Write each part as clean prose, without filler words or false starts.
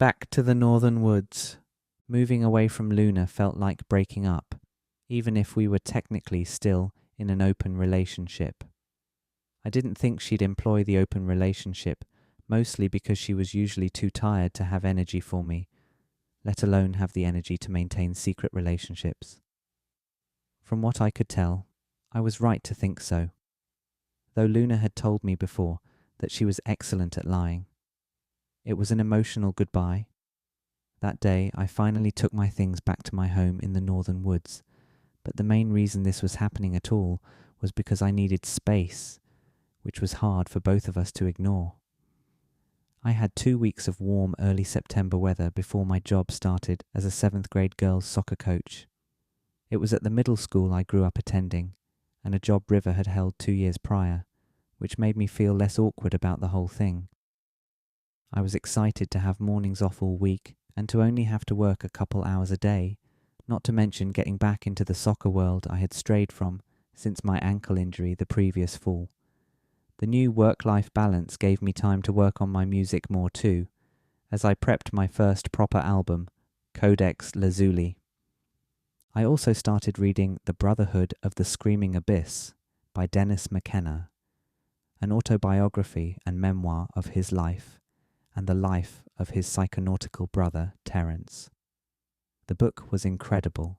Back to the northern woods. Moving away from Luna felt like breaking up, even if we were technically still in an open relationship. I didn't think she'd employ the open relationship, mostly because she was usually too tired to have energy for me, let alone have the energy to maintain secret relationships. From what I could tell, I was right to think so, though Luna had told me before that she was excellent at lying. It was an emotional goodbye. That day, I finally took my things back to my home in the northern woods, but the main reason this was happening at all was because I needed space, which was hard for both of us to ignore. I had 2 weeks of warm early September weather before my job started as a 7th grade girls' soccer coach. It was at the middle school I grew up attending, and a job River had held 2 years prior, which made me feel less awkward about the whole thing. I was excited to have mornings off all week and to only have to work a couple hours a day, not to mention getting back into the soccer world I had strayed from since my ankle injury the previous fall. The new work-life balance gave me time to work on my music more too, as I prepped my first proper album, Codex Lazuli. I also started reading The Brotherhood of the Screaming Abyss by Dennis McKenna, an autobiography and memoir of his life and the life of his psychonautical brother Terence. The book was incredible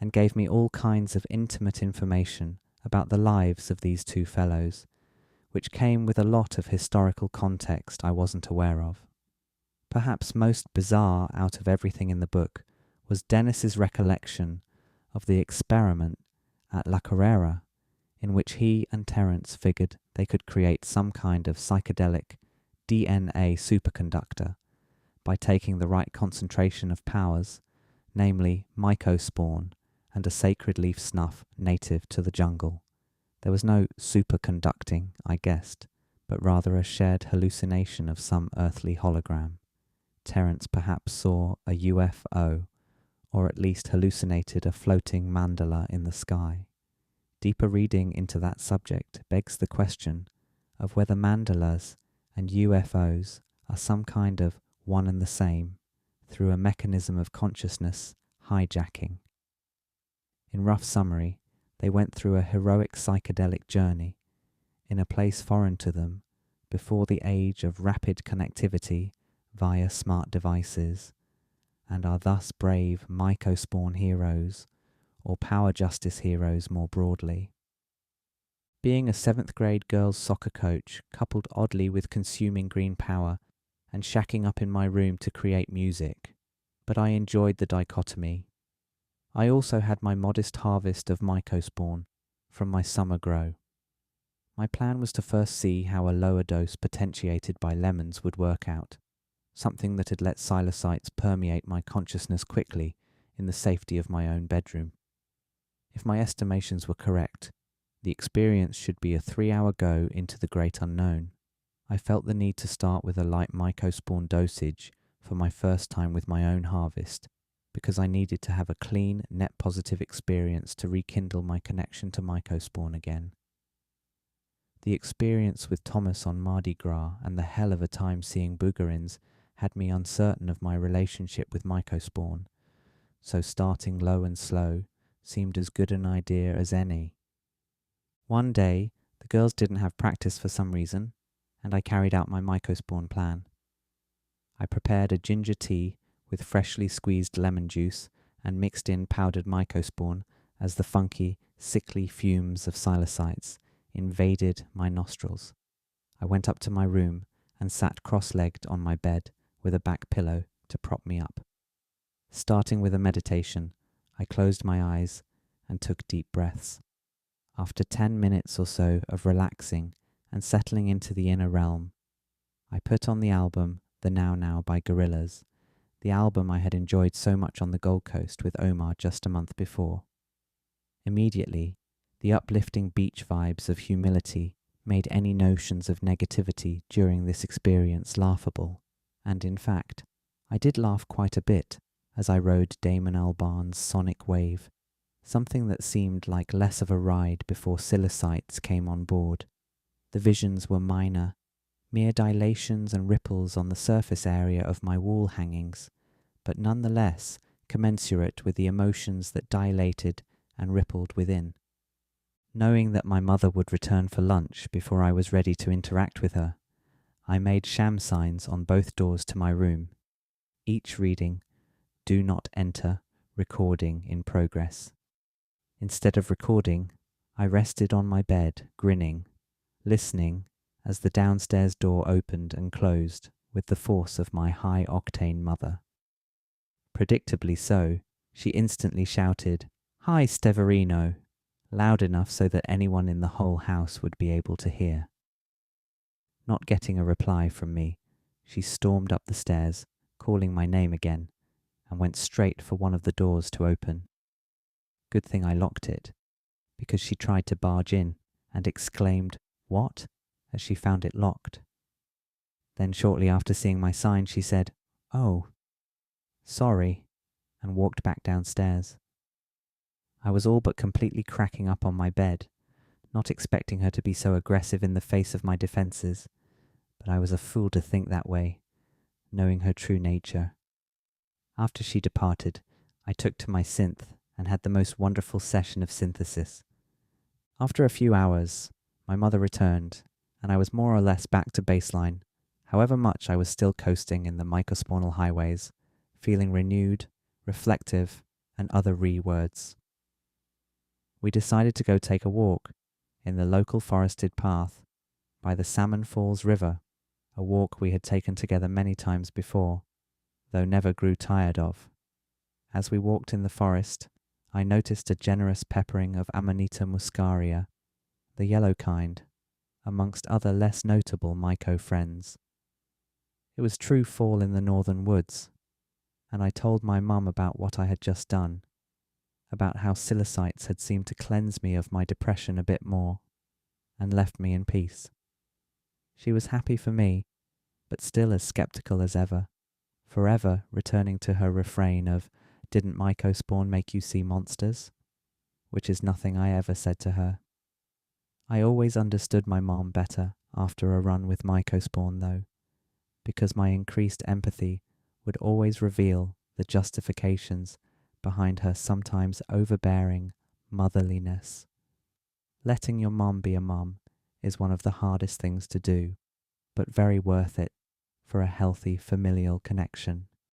and gave me all kinds of intimate information about the lives of these two fellows, which came with a lot of historical context I wasn't aware of. Perhaps most bizarre out of everything in the book was Dennis's recollection of the experiment at La Carrera, in which he and Terence figured they could create some kind of psychedelic DNA superconductor by taking the right concentration of powers, namely Mycospawn and a sacred leaf snuff native to the jungle. There was no superconducting, I guessed, but rather a shared hallucination of some earthly hologram. Terence perhaps saw a UFO, or at least hallucinated a floating mandala in the sky. Deeper reading into that subject begs the question of whether mandalas and UFOs are some kind of one and the same through a mechanism of consciousness hijacking. In rough summary, they went through a heroic psychedelic journey in a place foreign to them before the age of rapid connectivity via smart devices, and are thus brave Mycospawn heroes or power justice heroes more broadly. Being a 7th grade girls' soccer coach coupled oddly with consuming green power and shacking up in my room to create music, but I enjoyed the dichotomy. I also had my modest harvest of Mycospawn from my summer grow. My plan was to first see how a lower dose potentiated by lemons would work out, something that had let psilocytes permeate my consciousness quickly in the safety of my own bedroom. If my estimations were correct, the experience should be a 3-hour go into the great unknown. I felt the need to start with a light Mycospawn dosage for my first time with my own harvest, because I needed to have a clean, net positive experience to rekindle my connection to Mycospawn again. The experience with Thomas on Mardi Gras and the hell of a time seeing boogerins had me uncertain of my relationship with Mycospawn, so starting low and slow seemed as good an idea as any. One day, the girls didn't have practice for some reason, and I carried out my Mycospawn plan. I prepared a ginger tea with freshly squeezed lemon juice and mixed in powdered Mycospawn as the funky, sickly fumes of psilocytes invaded my nostrils. I went up to my room and sat cross-legged on my bed with a back pillow to prop me up. Starting with a meditation, I closed my eyes and took deep breaths. After 10 minutes or so of relaxing and settling into the inner realm, I put on the album The Now Now by Gorillaz, the album I had enjoyed so much on the Gold Coast with Omar just a month before. Immediately, the uplifting beach vibes of humility made any notions of negativity during this experience laughable, and in fact, I did laugh quite a bit as I rode Damon Albarn's Sonic Wave, something that seemed like less of a ride before psilocytes came on board. The visions were minor, mere dilations and ripples on the surface area of my wall hangings, but nonetheless commensurate with the emotions that dilated and rippled within. Knowing that my mother would return for lunch before I was ready to interact with her, I made sham signs on both doors to my room, each reading, "Do not enter, recording in progress." Instead of recording, I rested on my bed, grinning, listening as the downstairs door opened and closed with the force of my high-octane mother. Predictably so, she instantly shouted, "Hi, Steverino," loud enough so that anyone in the whole house would be able to hear. Not getting a reply from me, she stormed up the stairs, calling my name again, and went straight for one of the doors to open. Good thing I locked it, because she tried to barge in and exclaimed, "What?" as she found it locked. Then shortly after seeing my sign, she said, "Oh, sorry," and walked back downstairs. I was all but completely cracking up on my bed, not expecting her to be so aggressive in the face of my defences, but I was a fool to think that way, knowing her true nature. After she departed, I took to my synth and had the most wonderful session of synthesis. After a few hours, my mother returned, and I was more or less back to baseline, however much I was still coasting in the Mycospawnal highways, feeling renewed, reflective, and other words. We decided to go take a walk in the local forested path by the Salmon Falls River, a walk we had taken together many times before, though never grew tired of. As we walked in the forest, I noticed a generous peppering of Amanita muscaria, the yellow kind, amongst other less notable myco friends. It was true fall in the northern woods, and I told my mum about what I had just done, about how psilocytes had seemed to cleanse me of my depression a bit more, and left me in peace. She was happy for me, but still as sceptical as ever, forever returning to her refrain of, "Didn't Mycospawn make you see monsters?" which is nothing I ever said to her. I always understood my mom better after a run with Mycospawn though, because my increased empathy would always reveal the justifications behind her sometimes overbearing motherliness. Letting your mom be a mom is one of the hardest things to do, but very worth it for a healthy familial connection.